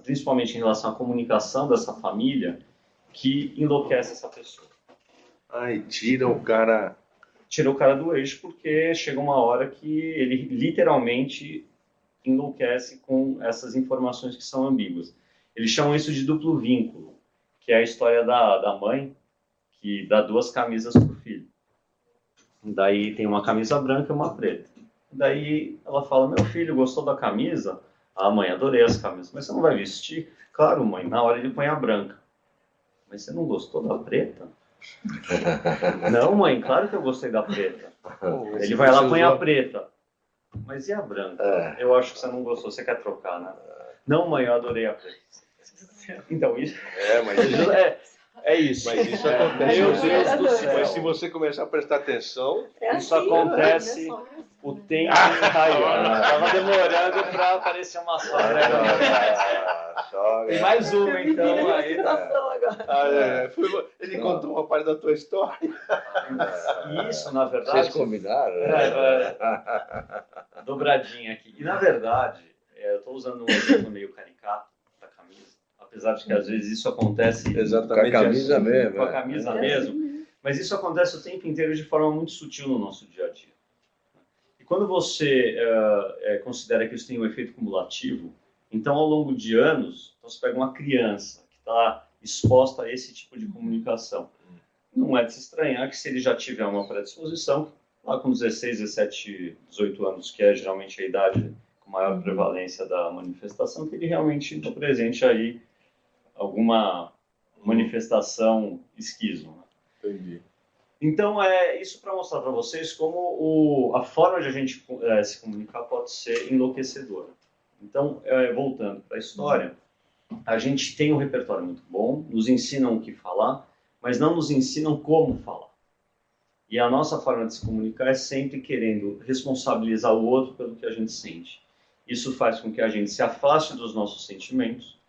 principalmente em relação à comunicação dessa família, que enlouquece essa pessoa. Ai, tira o cara... Tira o cara do eixo porque chega uma hora que ele literalmente enlouquece com essas informações que são ambíguas. Eles chamam isso de duplo vínculo, que é a história da mãe que dá 2 camisas para o filho. Daí tem uma camisa branca e uma preta. Daí ela fala, meu filho, gostou da camisa? Ah, mãe, adorei as camisas. Mas você não vai vestir? Claro, mãe, na hora ele põe a branca. Mas você não gostou da preta? Não, mãe, claro que eu gostei da preta. Ele vai lá e põe a preta. Mas e a branca? Eu acho que você não gostou, você quer trocar, né? Não, mãe, eu adorei a preta. Então, isso... mas isso... É isso. Mas isso acontece. Meu Deus do céu. Mas se você começar a prestar atenção... Isso acontece o tempo inteiro. Estava demorando para aparecer uma sogra. Tem mais uma, então. Aí, ele contou uma parte da tua história. Isso, na verdade... Vocês combinaram? Dobradinha aqui. E, na verdade, eu estou usando um exemplo meio caricato da camisa. Apesar de que, às vezes, isso acontece... Exatamente com a camisa assim, mesmo. Com a camisa mesmo. Mas isso acontece o tempo inteiro de forma muito sutil no nosso dia a dia. E quando você considera que isso tem um efeito cumulativo, então, ao longo de anos, você pega uma criança que está exposta a esse tipo de comunicação. Não é de se estranhar que se ele já tiver uma predisposição, lá com 16, 17, 18 anos, que é geralmente a idade com maior prevalência da manifestação, que ele realmente apresente aí alguma manifestação esquizo. Entendi. Então, é isso para mostrar para vocês como a forma de a gente se comunicar pode ser enlouquecedora. Então, voltando para a história, a gente tem um repertório muito bom, nos ensinam o que falar, mas não nos ensinam como falar. E a nossa forma de se comunicar é sempre querendo responsabilizar o outro pelo que a gente sente. Isso faz com que a gente se afaste dos nossos sentimentos,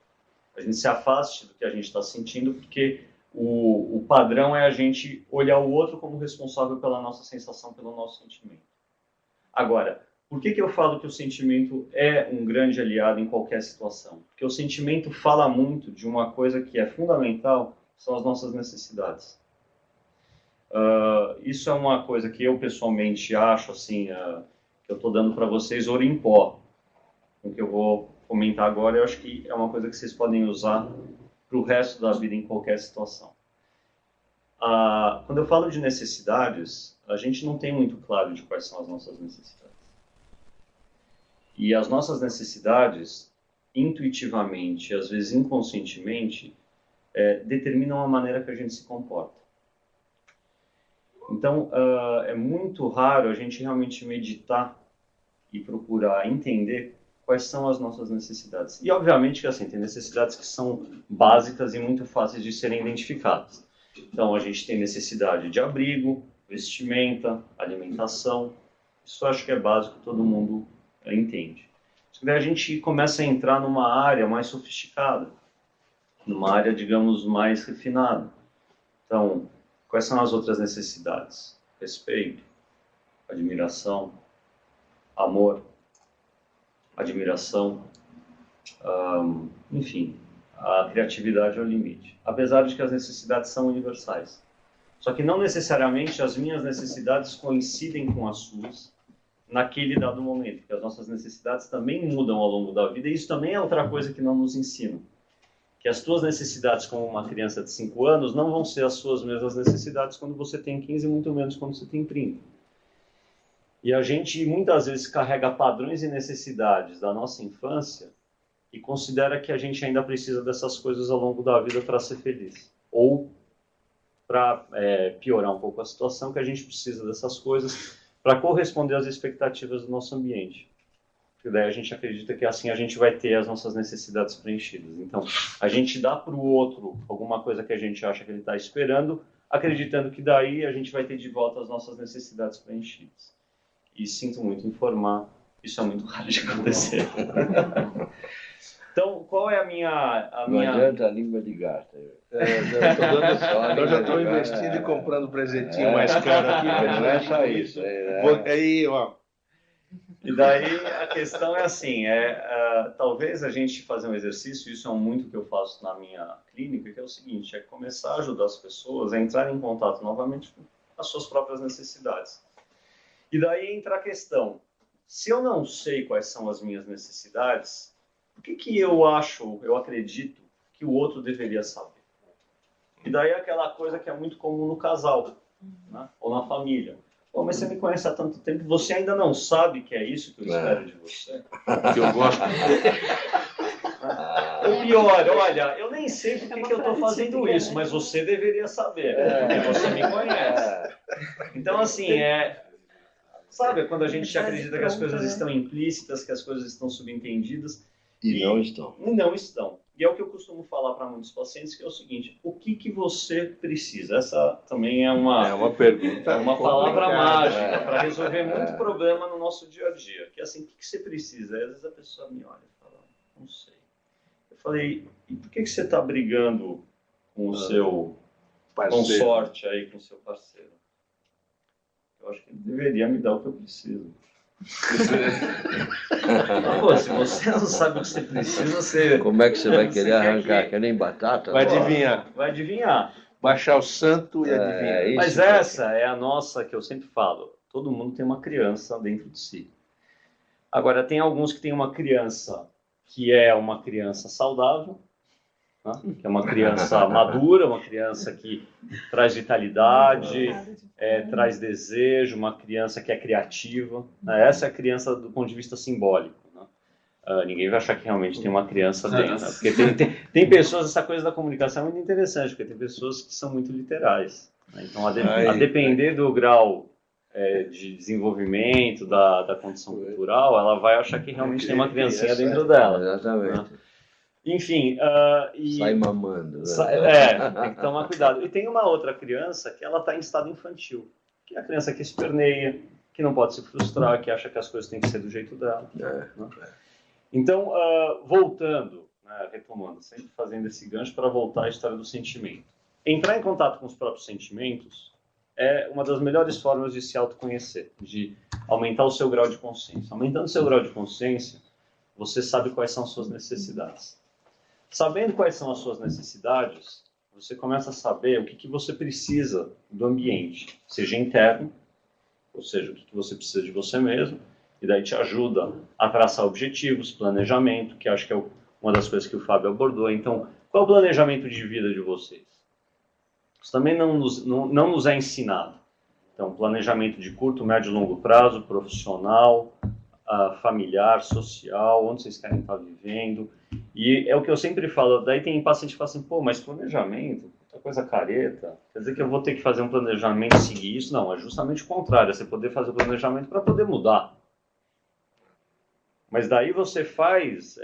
a gente se afaste do que a gente está sentindo, porque o padrão é a gente olhar o outro como responsável pela nossa sensação, pelo nosso sentimento. Agora, por que eu falo que o sentimento é um grande aliado em qualquer situação? Porque o sentimento fala muito de uma coisa que é fundamental, são as nossas necessidades. Isso é uma coisa que eu pessoalmente acho, assim, que eu estou dando para vocês ouro em pó. O que eu vou comentar agora, eu acho que é uma coisa que vocês podem usar para o resto da vida em qualquer situação. Quando eu falo de necessidades, a gente não tem muito claro de quais são as nossas necessidades. E as nossas necessidades, intuitivamente, às vezes inconscientemente, determinam a maneira que a gente se comporta. Então, é muito raro a gente realmente meditar e procurar entender quais são as nossas necessidades. E, obviamente, que assim, tem necessidades que são básicas e muito fáceis de serem identificadas. Então, a gente tem necessidade de abrigo, vestimenta, alimentação. Isso eu acho que é básico, todo mundo entende. Daí a gente começa a entrar numa área mais sofisticada, numa área, digamos, mais refinada. Então, quais são as outras necessidades? Respeito, admiração, amor, admiração, enfim, a criatividade é o limite. Apesar de que as necessidades são universais. Só que não necessariamente as minhas necessidades coincidem com as suas naquele dado momento, porque as nossas necessidades também mudam ao longo da vida, e isso também é outra coisa que não nos ensinam. Que as tuas necessidades como uma criança de 5 anos não vão ser as suas mesmas necessidades quando você tem 15, muito menos quando você tem 30. E a gente muitas vezes carrega padrões e necessidades da nossa infância e considera que a gente ainda precisa dessas coisas ao longo da vida para ser feliz. Ou, para piorar um pouco a situação, que a gente precisa dessas coisas para corresponder às expectativas do nosso ambiente. Porque daí a gente acredita que assim a gente vai ter as nossas necessidades preenchidas. Então, a gente dá para o outro alguma coisa que a gente acha que ele está esperando, acreditando que daí a gente vai ter de volta as nossas necessidades preenchidas. E sinto muito informar, isso é muito raro de acontecer. Então, qual é a minha... Não adianta a língua de gato. Eu já estou investindo e comprando presentinho mais caro aqui. Não é só isso. Aí, ó. E daí a questão é assim, talvez a gente fazer um exercício, isso é muito que eu faço na minha clínica, que é o seguinte, é começar a ajudar as pessoas a entrarem em contato novamente com as suas próprias necessidades. E daí entra a questão, se eu não sei quais são as minhas necessidades, o que eu acredito que o outro deveria saber? E daí é aquela coisa que é muito comum no casal, né? Ou na família. Pô, mas você me conhece há tanto tempo, você ainda não sabe que é isso que eu espero de você? Que eu gosto. Ou pior, olha, eu nem sei por que eu estou fazendo isso, mas você deveria saber, porque você me conhece. Então, assim, sabe quando a gente acredita que as coisas estão implícitas, que as coisas estão subentendidas? E não estão. E não estão. E é o que eu costumo falar para muitos pacientes, que é o seguinte, o que você precisa? Essa também é uma pergunta. É uma palavra mágica para resolver muito problema no nosso dia a dia. Que é assim, o que você precisa? Aí, às vezes a pessoa me olha e fala, não sei. Eu falei, e por que você está brigando com o seu consorte aí, com o seu parceiro? Eu acho que ele deveria me dar o que eu preciso. Pô, se você não sabe o que você precisa, você... Como é que você vai querer arrancar? Que nem batata? Vai adivinhar. Vai adivinhar. Baixar o santo e adivinhar. Isso. Mas essa é a nossa, que eu sempre falo. Todo mundo tem uma criança dentro de si. Agora, tem alguns que têm uma criança que é uma criança saudável, né? Que é uma criança madura, uma criança que traz vitalidade, traz desejo, uma criança que é criativa. Né? Essa é a criança do ponto de vista simbólico. Né? Ninguém vai achar que realmente tem uma criança dentro. Né? Porque tem pessoas, essa coisa da comunicação é muito interessante, porque tem pessoas que são muito literais. Né? Então, a depender do grau de desenvolvimento, da condição cultural, ela vai achar que realmente tem uma criancinha dentro dela. Exatamente. Né? Enfim... sai mamando. Né? Tem que tomar cuidado. E tem uma outra criança que ela está em estado infantil, que é a criança que esperneia, que não pode se frustrar, que acha que as coisas têm que ser do jeito dela. Né? Então, voltando, né, retomando, sempre fazendo esse gancho para voltar à história do sentimento. Entrar em contato com os próprios sentimentos é uma das melhores formas de se autoconhecer, de aumentar o seu grau de consciência. Aumentando o seu grau de consciência, você sabe quais são as suas necessidades. Sabendo quais são as suas necessidades, você começa a saber o que você precisa do ambiente, seja interno, ou seja, o que você precisa de você mesmo, e daí te ajuda a traçar objetivos, planejamento, que acho que é uma das coisas que o Fábio abordou. Então, qual é o planejamento de vida de vocês? Isso também não nos é ensinado. Então, planejamento de curto, médio e longo prazo, profissional, familiar, social, onde vocês querem estar vivendo. E é o que eu sempre falo, daí tem paciente que fala assim, pô, mas planejamento, coisa careta, quer dizer que eu vou ter que fazer um planejamento e seguir isso? Não, é justamente o contrário, é você poder fazer o planejamento para poder mudar. Mas daí você faz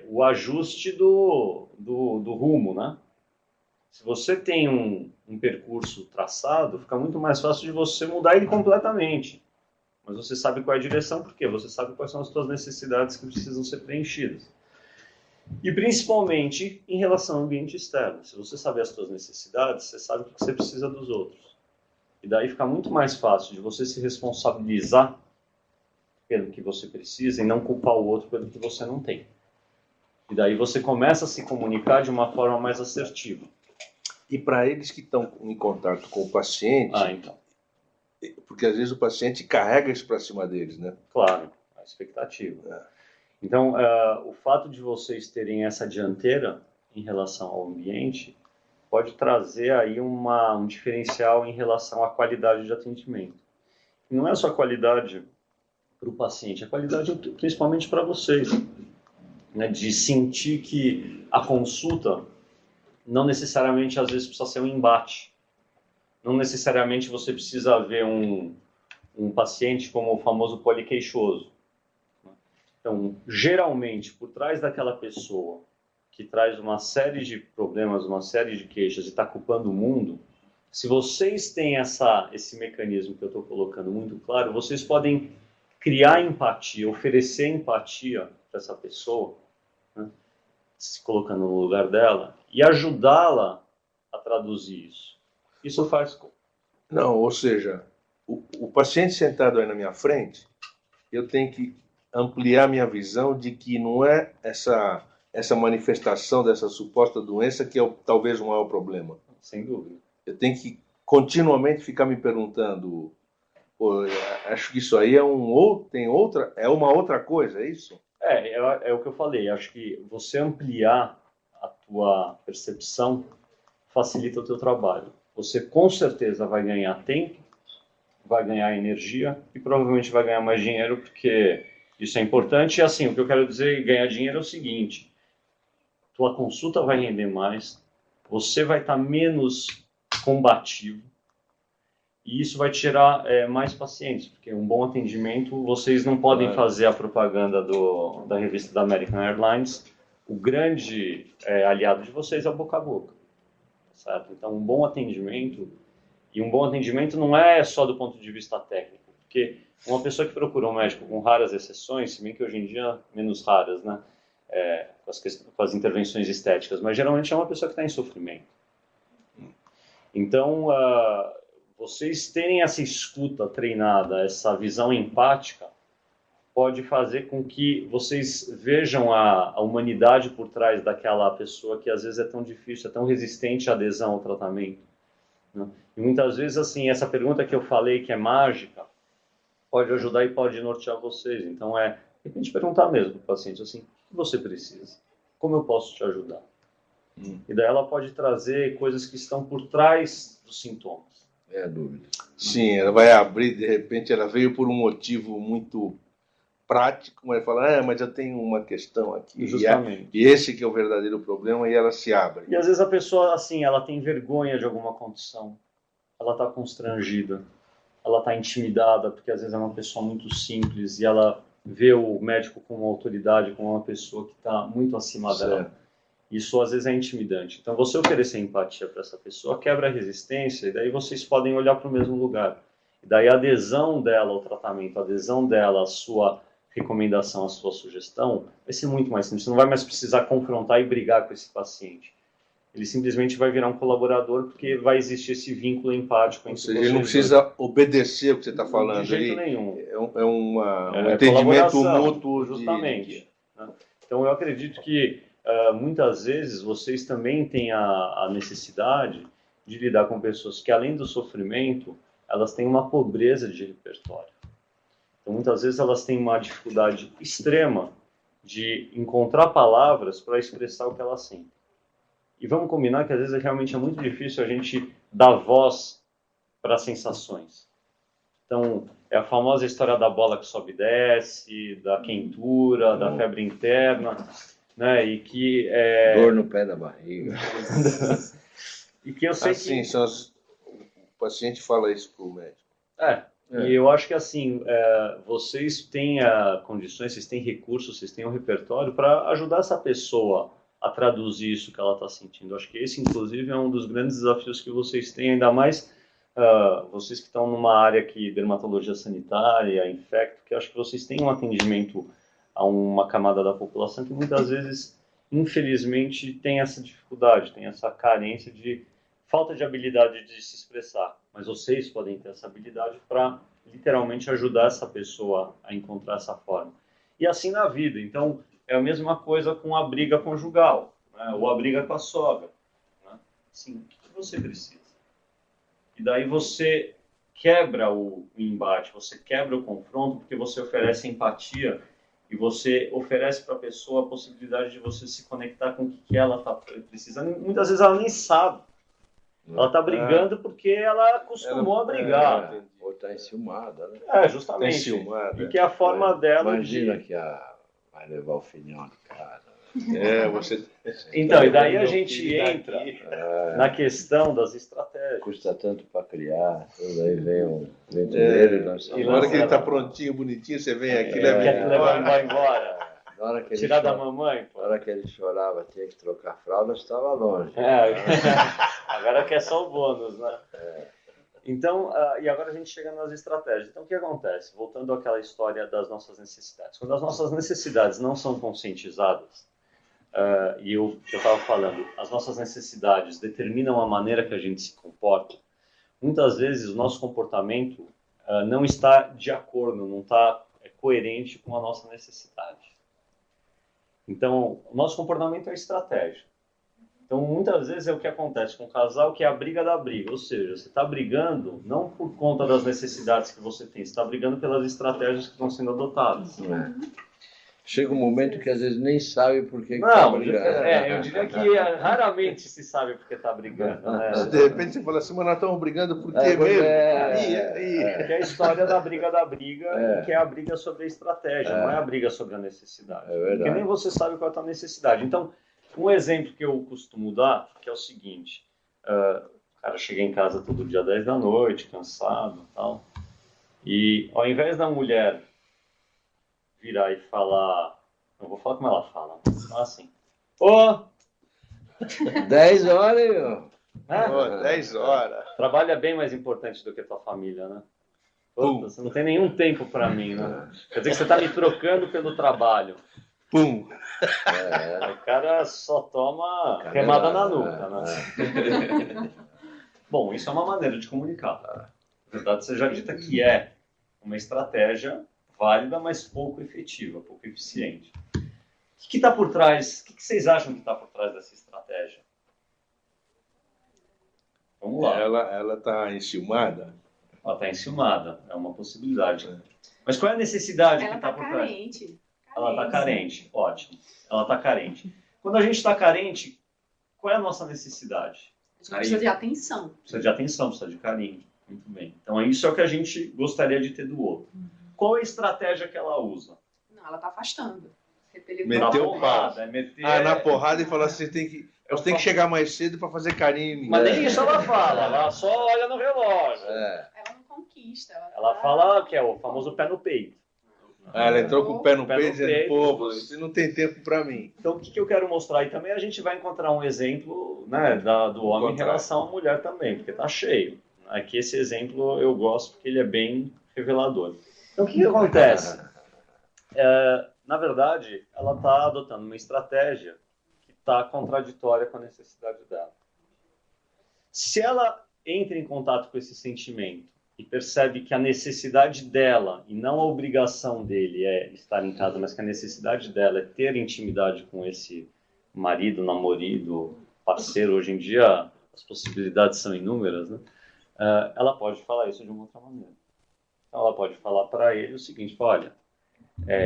o ajuste do rumo, né? Se você tem um percurso traçado, fica muito mais fácil de você mudar ele completamente. Mas você sabe qual é a direção, por quê? Você sabe quais são as suas necessidades que precisam ser preenchidas. E principalmente em relação ao ambiente externo. Se você sabe as suas necessidades, você sabe o que você precisa dos outros. E daí fica muito mais fácil de você se responsabilizar pelo que você precisa e não culpar o outro pelo que você não tem. E daí você começa a se comunicar de uma forma mais assertiva. E para eles que estão em contato com o paciente, então. Porque às vezes o paciente carrega isso para cima deles, né? Claro, a expectativa. Então, o fato de vocês terem essa dianteira em relação ao ambiente pode trazer aí um diferencial em relação à qualidade de atendimento. E não é só a qualidade para o paciente, é a qualidade principalmente para vocês, né, de sentir que a consulta não necessariamente às vezes precisa ser um embate. Não necessariamente você precisa ver um paciente como o famoso poliqueixoso. Então, geralmente, por trás daquela pessoa que traz uma série de problemas, uma série de queixas e está culpando o mundo, se vocês têm esse mecanismo que eu estou colocando muito claro, vocês podem criar empatia, oferecer empatia para essa pessoa, né, se colocando no lugar dela, e ajudá-la a traduzir isso. Isso faz... Não, ou seja, o paciente sentado aí na minha frente, eu tenho que ampliar minha visão de que não é essa manifestação dessa suposta doença que é talvez o maior problema. Sem dúvida. Eu tenho que continuamente ficar me perguntando, pô, acho que isso aí é uma outra coisa, é isso? É o que eu falei. Acho que você ampliar a tua percepção facilita o teu trabalho. Você com certeza vai ganhar tempo, vai ganhar energia e provavelmente vai ganhar mais dinheiro, porque isso é importante. E assim, o que eu quero dizer ganhar dinheiro é o seguinte: tua consulta vai render mais, você vai estar menos combativo e isso vai te gerar mais pacientes, porque um bom atendimento, vocês não podem fazer a propaganda da revista da American Airlines. O grande aliado de vocês é o boca a boca, certo? Então, um bom atendimento, e um bom atendimento não é só do ponto de vista técnico, porque uma pessoa que procura um médico, com raras exceções, se bem que hoje em dia menos raras, né? Com as intervenções estéticas, mas geralmente é uma pessoa que está em sofrimento. Então, vocês terem essa escuta treinada, essa visão empática, pode fazer com que vocês vejam a humanidade por trás daquela pessoa que às vezes é tão difícil, é tão resistente à adesão ao tratamento, né? E muitas vezes, assim, essa pergunta que eu falei, que é mágica, pode ajudar e pode nortear vocês. Então, de repente, perguntar mesmo para o paciente, assim, o que você precisa? Como eu posso te ajudar? E daí ela pode trazer coisas que estão por trás dos sintomas. É a dúvida. Sim, ela vai abrir, de repente ela veio por um motivo muito prático, mas fala, mas eu tenho uma questão aqui. Justamente. E esse que é o verdadeiro problema, e ela se abre. E às vezes a pessoa, assim, ela tem vergonha de alguma condição, ela está constrangida, ela está intimidada, porque às vezes é uma pessoa muito simples e ela vê o médico como autoridade, como uma pessoa que está muito acima dela. Isso às vezes é intimidante. Então você oferecer empatia para essa pessoa quebra a resistência e daí vocês podem olhar para o mesmo lugar. E daí a adesão dela ao tratamento, a adesão dela à sua recomendação, à sua sugestão, vai ser muito mais simples. Você não vai mais precisar confrontar e brigar com esse paciente. Ele simplesmente vai virar um colaborador porque vai existir esse vínculo empático entre vocês. Ele não precisa obedecer o que você está falando. De jeito nenhum. É um entendimento mútuo. Justamente. Então eu acredito que muitas vezes vocês também têm a necessidade de lidar com pessoas que, além do sofrimento, elas têm uma pobreza de repertório. Então, muitas vezes elas têm uma dificuldade extrema de encontrar palavras para expressar o que elas sentem. E vamos combinar que às vezes realmente é muito difícil a gente dar voz para sensações. Então, é a famosa história da bola que sobe e desce, da quentura, da febre interna, né? E que dor no pé da barriga. E que eu sei assim, que... o paciente fala isso para o médico. E eu acho que assim, vocês têm condições, vocês têm recursos, vocês têm um repertório para ajudar essa pessoa a traduzir isso que ela está sentindo. Acho que esse, inclusive, é um dos grandes desafios que vocês têm, ainda mais vocês que estão numa área que dermatologia sanitária, infecto, que acho que vocês têm um atendimento a uma camada da população que muitas vezes, infelizmente, tem essa dificuldade, tem essa carência de falta de habilidade de se expressar. Mas vocês podem ter essa habilidade para literalmente ajudar essa pessoa a encontrar essa forma. E assim na vida. Então, é a mesma coisa com a briga conjugal, né? Ou a briga com a sogra. Né? Assim, o que você precisa? E daí você quebra o embate, você quebra o confronto, porque você oferece empatia e você oferece para a pessoa a possibilidade de você se conectar com o que ela está precisando. Muitas vezes ela nem sabe. Ela está brigando porque ela acostumou a brigar. Ou está enciumada, né? Justamente. Tá enciumada. E que é a forma dela Imagina que vai levar o filhão de casa. Você... Então, e daí a gente entra na questão das estratégias. Custa tanto para criar, daí vem um ventoeiro. E na hora que ele está prontinho, bonitinho, você vem aqui e leva embora. Na hora que tirar da mamãe, pô. Na hora que ele chorava, tinha que trocar a fralda, estava longe. Agora que é só o bônus, né? Então, e agora a gente chega nas estratégias. Então, o que acontece? Voltando àquela história das nossas necessidades. Quando as nossas necessidades não são conscientizadas, e eu estava falando, as nossas necessidades determinam a maneira que a gente se comporta, muitas vezes o nosso comportamento não está de acordo, não está coerente com a nossa necessidade. Então, o nosso comportamento é estratégia. Então, muitas vezes é o que acontece com o casal, que é a briga da briga. Ou seja, você está brigando não por conta das necessidades que você tem, você está brigando pelas estratégias que estão sendo adotadas. Chega um momento que às vezes nem sabe por que está Não, brigando. eu diria que raramente se sabe porque está brigando. Né? De repente você fala assim, mas nós estamos brigando por quê mesmo? Que é a história da briga, que é a briga sobre a estratégia, não é a briga sobre a necessidade. É verdade. Porque nem você sabe qual é a tua necessidade. Então, um exemplo que eu costumo dar, que é o seguinte, o cara chega em casa todo dia 10 da noite, cansado e tal, e ao invés da mulher virar e falar, não vou falar como ela fala, assim, ô! 10 horas, meu. Pô, 10 horas. Trabalho é bem mais importante do que a tua família, né? Puta, você não tem nenhum tempo para mim, né? Quer dizer que você está me trocando pelo trabalho. Pum. O cara só toma remada na nuca, né? Bom, isso é uma maneira de comunicar. Na verdade, você já dita que é uma estratégia válida, mas pouco efetiva, pouco eficiente. O que está por trás? O que vocês acham que está por trás dessa estratégia? Vamos lá. Ela está enciumada? Ela está enciumada, é uma possibilidade. Mas qual é a necessidade que está por trás? Carente. Ela está carente, ótimo. Ela está carente. Quando a gente está carente, qual é a nossa necessidade? A gente precisa de atenção. Precisa de atenção, precisa de carinho. Muito bem. Então, isso é o que a gente gostaria de ter do outro. Qual é a estratégia que ela usa? Não, ela está afastando. Meteu o pau. Meter... Na porrada e falar assim, eu tenho que chegar mais cedo para fazer carinho em mim. Mas nem isso ela fala, ela só olha no relógio. Ela não conquista. Ela fala que é o famoso pé no peito. Ela entrou com o pé no peito dizendo, peito, pô, você não tem tempo para mim. Então, o que eu quero mostrar? E também a gente vai encontrar um exemplo, né, do homem em relação à mulher também, porque tá cheio. Aqui esse exemplo eu gosto porque ele é bem revelador. Então, o que acontece? Na verdade, ela está adotando uma estratégia que está contraditória com a necessidade dela. Se ela entra em contato com esse sentimento e percebe que a necessidade dela, e não a obrigação dele, é estar em casa, mas que a necessidade dela é ter intimidade com esse marido, namorado, parceiro, hoje em dia as possibilidades são inúmeras, né? Ela pode falar isso de uma outra maneira. Então, ela pode falar para ele o seguinte, olha,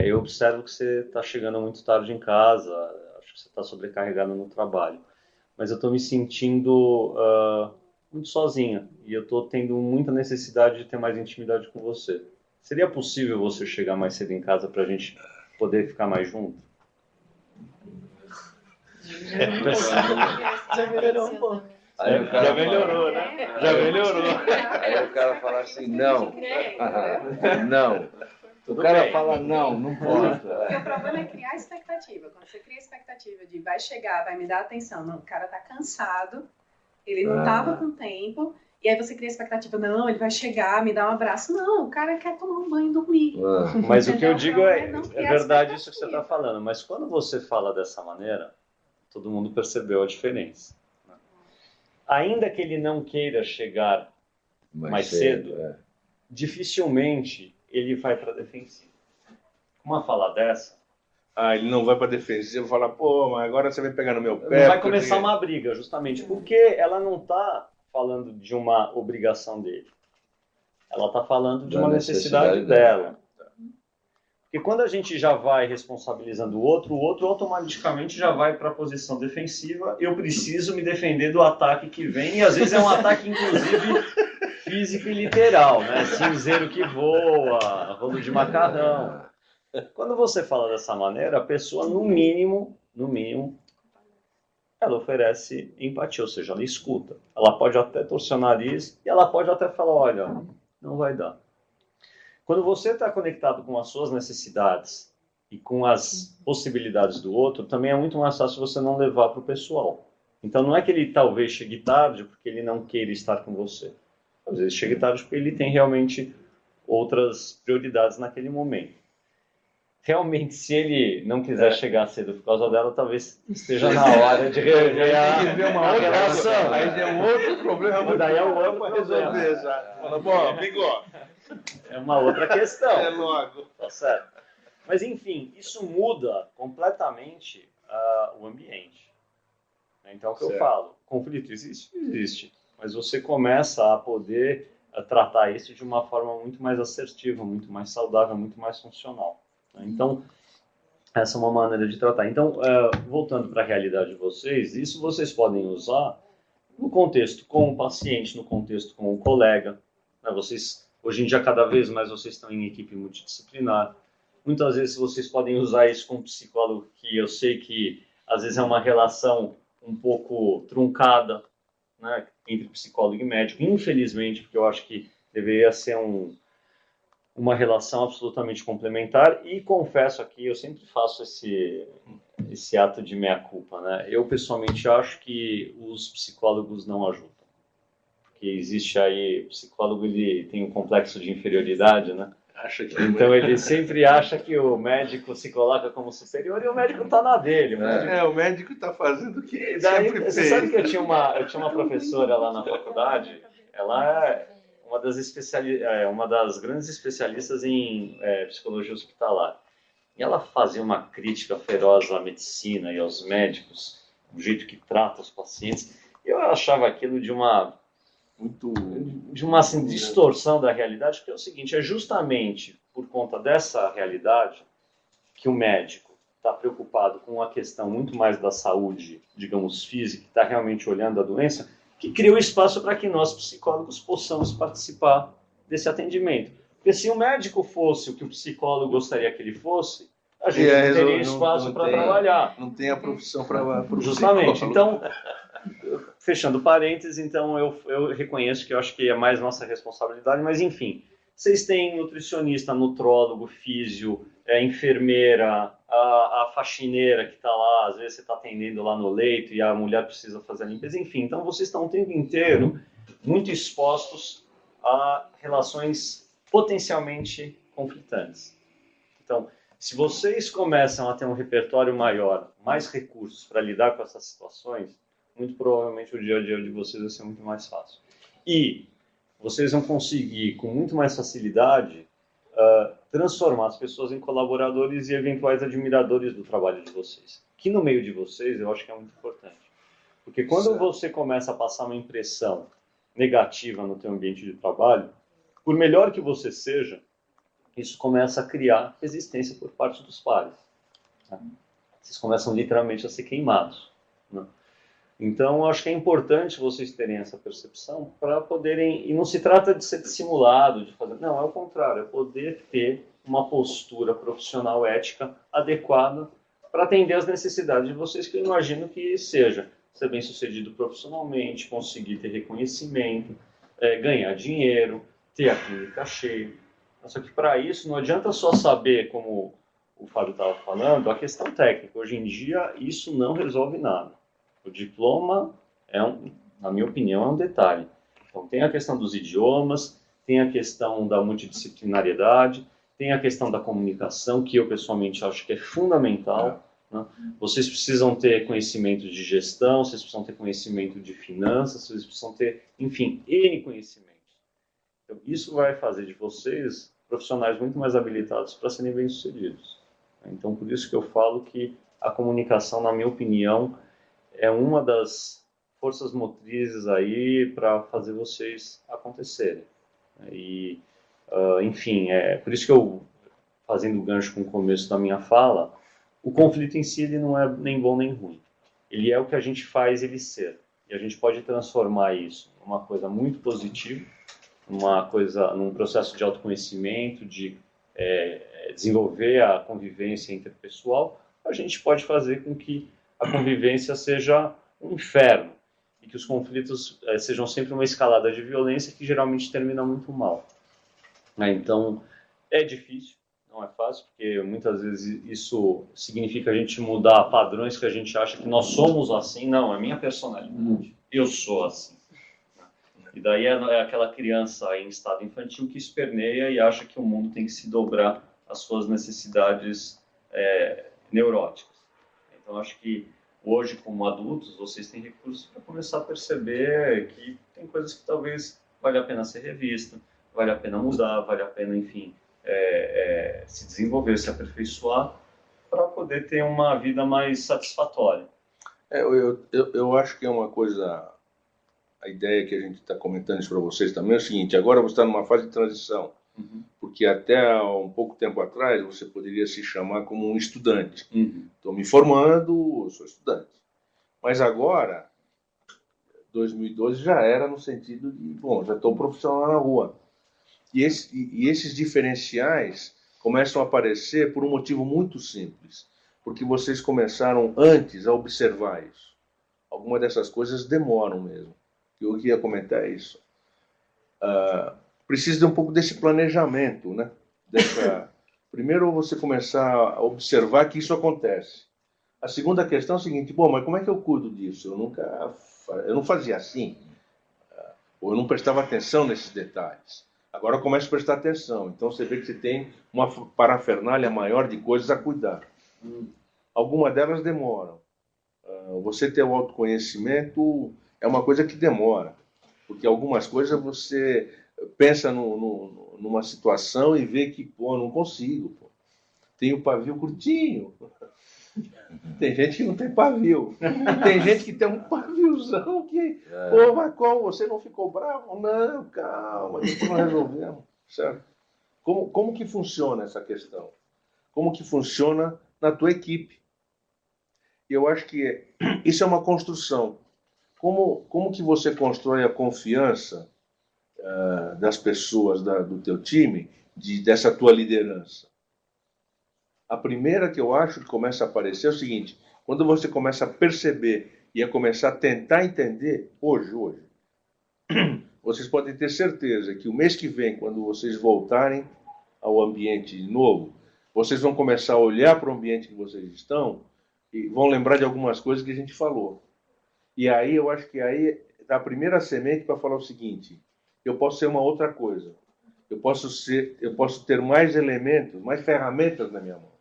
eu observo que você está chegando muito tarde em casa, acho que você está sobrecarregado no trabalho, mas eu estou me sentindo muito sozinha e eu estou tendo muita necessidade de ter mais intimidade com você. Seria possível você chegar mais cedo em casa para a gente poder ficar mais junto? Já melhorou um pouco. Aí o cara Já melhorou, né? Já melhorou. Aí o cara fala assim, não. Não. O Tudo cara bem. fala, não pode. Porque o problema é criar expectativa. Quando você cria expectativa de vai chegar, vai me dar atenção, não, o cara tá cansado, ele não tava com tempo, e aí você cria expectativa, não, ele vai chegar, me dar um abraço. Não, o cara quer tomar um banho e dormir. Mas o que eu digo é Não criar verdade isso que você expectativa. está falando, mas quando você fala dessa maneira, todo mundo percebeu a diferença. Né? Ainda que ele não queira chegar mais cedo, dificilmente ele vai para a defensiva. Uma fala dessa, Ele não vai para defensiva e falar, pô, mas agora você vai pegar no meu pé. não vai começar uma briga, justamente porque ela não está falando de uma obrigação dele. Ela está falando de Da uma necessidade necessidade dela. Porque quando a gente já vai responsabilizando o outro automaticamente já vai para a posição defensiva. Eu preciso me defender do ataque que vem, e às vezes é um ataque, inclusive, físico e literal, né? Cinzeiro que voa, rolo de macarrão. Quando você fala dessa maneira, a pessoa, no mínimo, ela oferece empatia, ou seja, ela escuta. Ela pode até torcer o nariz e ela pode até falar, olha, não vai dar. Quando você está conectado com as suas necessidades e com as possibilidades do outro, também é muito mais fácil você não levar para o pessoal. Então não é que ele talvez chegue tarde porque ele não queira estar com você. Às vezes chega tarde porque ele tem realmente outras prioridades naquele momento. Realmente, se ele não quiser chegar cedo por causa dela, talvez esteja na hora de rever a relação. Aí tem um outro problema. Daí é o outro para resolver, exato. Fala, bom, amigo, é uma outra questão. É logo. Tá certo? Mas, enfim, isso muda completamente o ambiente. Então, é o que eu falo, conflito existe, mas você começa a poder tratar isso de uma forma muito mais assertiva, muito mais saudável, muito mais funcional. Então, essa é uma maneira de tratar. Então, voltando para a realidade de vocês, isso vocês podem usar no contexto com o paciente, no contexto com o colega. Vocês, hoje em dia, cada vez mais vocês estão em equipe multidisciplinar. Muitas vezes vocês podem usar isso com o psicólogo, que eu sei que às vezes é uma relação um pouco truncada, né, entre psicólogo e médico, infelizmente, porque eu acho que deveria ser uma relação absolutamente complementar. E confesso aqui, eu sempre faço esse ato de meia-culpa, né? Eu pessoalmente acho que os psicólogos não ajudam, porque existe aí, o psicólogo ele tem um complexo de inferioridade, né? Então ele sempre acha que o médico se coloca como superior e o médico está na dele. O médico está fazendo o que daí, sempre você fez. sabe que eu tinha uma professora lá na faculdade, ela é uma das grandes especialistas em psicologia hospitalar. E ela fazia uma crítica feroz à medicina e aos médicos, do jeito que trata os pacientes. Eu achava aquilo de uma assim, distorção da realidade, porque é o seguinte, é justamente por conta dessa realidade que o médico está preocupado com a questão muito mais da saúde, digamos, física, está realmente olhando a doença, que cria o espaço para que nós, psicólogos, possamos participar desse atendimento. Porque se o médico fosse o que o psicólogo gostaria que ele fosse, a gente não teria espaço para trabalhar. Não tem a profissão para justamente. Então, fechando parênteses, então eu reconheço que eu acho que é mais nossa responsabilidade, mas enfim, vocês têm nutricionista, nutrólogo, físio, enfermeira, a faxineira que está lá, às vezes você está atendendo lá no leito e a mulher precisa fazer a limpeza, enfim, então vocês estão o tempo inteiro muito expostos a relações potencialmente conflitantes. Então, se vocês começam a ter um repertório maior, mais recursos para lidar com essas situações, muito provavelmente o dia a dia de vocês vai ser muito mais fácil. E vocês vão conseguir, com muito mais facilidade, transformar as pessoas em colaboradores e eventuais admiradores do trabalho de vocês. Que no meio de vocês eu acho que é muito importante. Porque quando você começa a passar uma impressão negativa no teu ambiente de trabalho, por melhor que você seja, isso começa a criar resistência por parte dos pares. Né? Vocês começam literalmente a ser queimados. Né? Então, eu acho que é importante vocês terem essa percepção para poderem... E não se trata de ser dissimulado, de fazer... Não, é o contrário. É poder ter uma postura profissional ética adequada para atender às necessidades de vocês, que eu imagino que seja ser bem-sucedido profissionalmente, conseguir ter reconhecimento, ganhar dinheiro, ter a clínica cheia. Só que para isso não adianta só saber, como o Fábio estava falando, a questão técnica. Hoje em dia, isso não resolve nada. O diploma, na minha opinião, é um detalhe. Então, tem a questão dos idiomas, tem a questão da multidisciplinariedade, tem a questão da comunicação, que eu pessoalmente acho que é fundamental. Né? Vocês precisam ter conhecimento de gestão, vocês precisam ter conhecimento de finanças, vocês precisam ter, enfim, N conhecimentos. Então, isso vai fazer de vocês profissionais muito mais habilitados para serem bem-sucedidos. Então, por isso que eu falo que a comunicação, na minha opinião, é uma das forças motrizes aí para fazer vocês acontecerem. E, enfim, por isso que eu, fazendo o gancho com o começo da minha fala, o conflito em si ele não é nem bom nem ruim. Ele é o que a gente faz ele ser. E a gente pode transformar isso numa coisa muito positiva, num processo de autoconhecimento, de desenvolver a convivência interpessoal. A gente pode fazer com que a convivência seja um inferno e que os conflitos sejam sempre uma escalada de violência que geralmente termina muito mal. Então, é difícil, não é fácil, porque muitas vezes isso significa a gente mudar padrões que a gente acha que nós somos assim. Não, é minha personalidade, eu sou assim. E daí é aquela criança em estado infantil que esperneia e acha que o mundo tem que se dobrar às suas necessidades neuróticas. Então, acho que hoje, como adultos, vocês têm recursos para começar a perceber que tem coisas que talvez valha a pena ser revista, vale a pena mudar, vale a pena, enfim, se desenvolver, se aperfeiçoar, para poder ter uma vida mais satisfatória. Eu acho que é uma coisa, a ideia que a gente está comentando isso para vocês também é o seguinte: agora você está numa fase de transição, porque até um pouco tempo atrás você poderia se chamar como um estudante. Estou me formando, sou estudante. Mas agora, 2012 já era no sentido de, bom, já estou profissional na rua. E esses diferenciais começam a aparecer por um motivo muito simples. Porque vocês começaram antes a observar isso. Algumas dessas coisas demoram mesmo. Eu queria comentar isso. Precisa de um pouco desse planejamento, né? Primeiro você começar a observar que isso acontece. A segunda questão é a seguinte: bom, mas como é que eu cuido disso? Eu não fazia assim. Ou eu não prestava atenção nesses detalhes. Agora eu começo a prestar atenção. Então você vê que você tem uma parafernália maior de coisas a cuidar. Algumas delas demoram. Você ter o autoconhecimento é uma coisa que demora. Porque algumas coisas você pensa numa situação e vê que, pô, não consigo. Pô. Tem o pavio curtinho. Tem gente que não tem pavio. Tem gente que tem um paviozão que... Pô, mas como? Você não ficou bravo? Não, calma, depois nós resolvemos. Certo? Como que funciona essa questão? Como que funciona na tua equipe? E eu acho que isso é uma construção. Como que você constrói a confiança das pessoas do teu time, dessa tua liderança? A primeira que eu acho que começa a aparecer é o seguinte: quando você começa a perceber e a começar a tentar entender, hoje, vocês podem ter certeza que o mês que vem, quando vocês voltarem ao ambiente de novo, vocês vão começar a olhar para o ambiente que vocês estão e vão lembrar de algumas coisas que a gente falou. E aí eu acho que aí dá a primeira semente para falar o seguinte: eu posso ser uma outra coisa. Eu posso ter mais elementos, mais ferramentas na minha mão.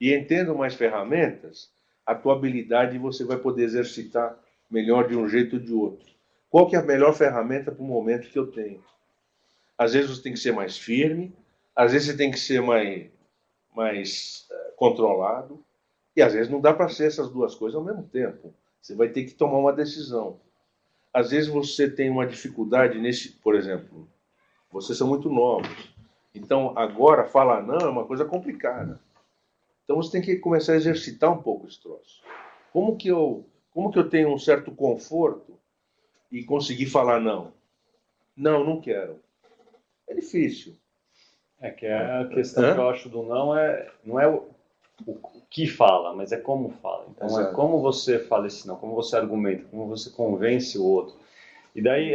E entendo mais ferramentas, a tua habilidade você vai poder exercitar melhor de um jeito ou de outro. Qual que é a melhor ferramenta para o momento que eu tenho? Às vezes você tem que ser mais firme, às vezes você tem que ser mais controlado, e às vezes não dá para ser essas duas coisas ao mesmo tempo. Você vai ter que tomar uma decisão. Às vezes você tem uma dificuldade por exemplo, vocês são muito novos. Então agora falar não é uma coisa complicada. Então você tem que começar a exercitar um pouco esse troço. Como que eu tenho um certo conforto e conseguir falar não? Não quero. É difícil. Que é a questão que eu acho do não é o que fala, mas é como fala. Então Exato. é como você fala esse não, como você argumenta, como você convence o outro. E daí,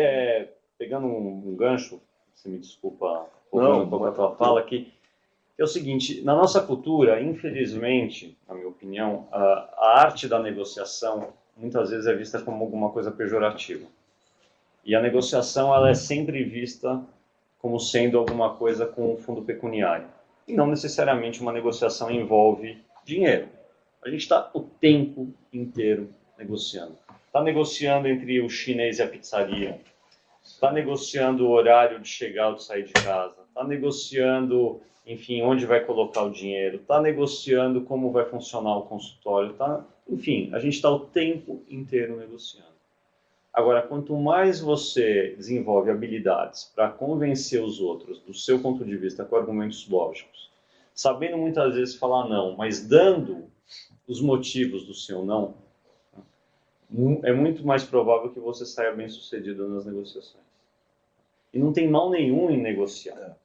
pegando um gancho, você me desculpa um pouco a tua fala aqui, é o seguinte: na nossa cultura, infelizmente, na minha opinião, a arte da negociação muitas vezes é vista como alguma coisa pejorativa. E a negociação ela é sempre vista como sendo alguma coisa com fundo pecuniário. E não necessariamente uma negociação envolve dinheiro. A gente está o tempo inteiro negociando. Está negociando entre o chinês e a pizzaria. Está negociando o horário de chegar ou de sair de casa. Está negociando, enfim, onde vai colocar o dinheiro. Está negociando como vai funcionar o consultório. Enfim, a gente está o tempo inteiro negociando. Agora, quanto mais você desenvolve habilidades para convencer os outros do seu ponto de vista com argumentos lógicos, sabendo muitas vezes falar não, mas dando os motivos do seu não, é muito mais provável que você saia bem sucedido nas negociações. E não tem mal nenhum em negociar.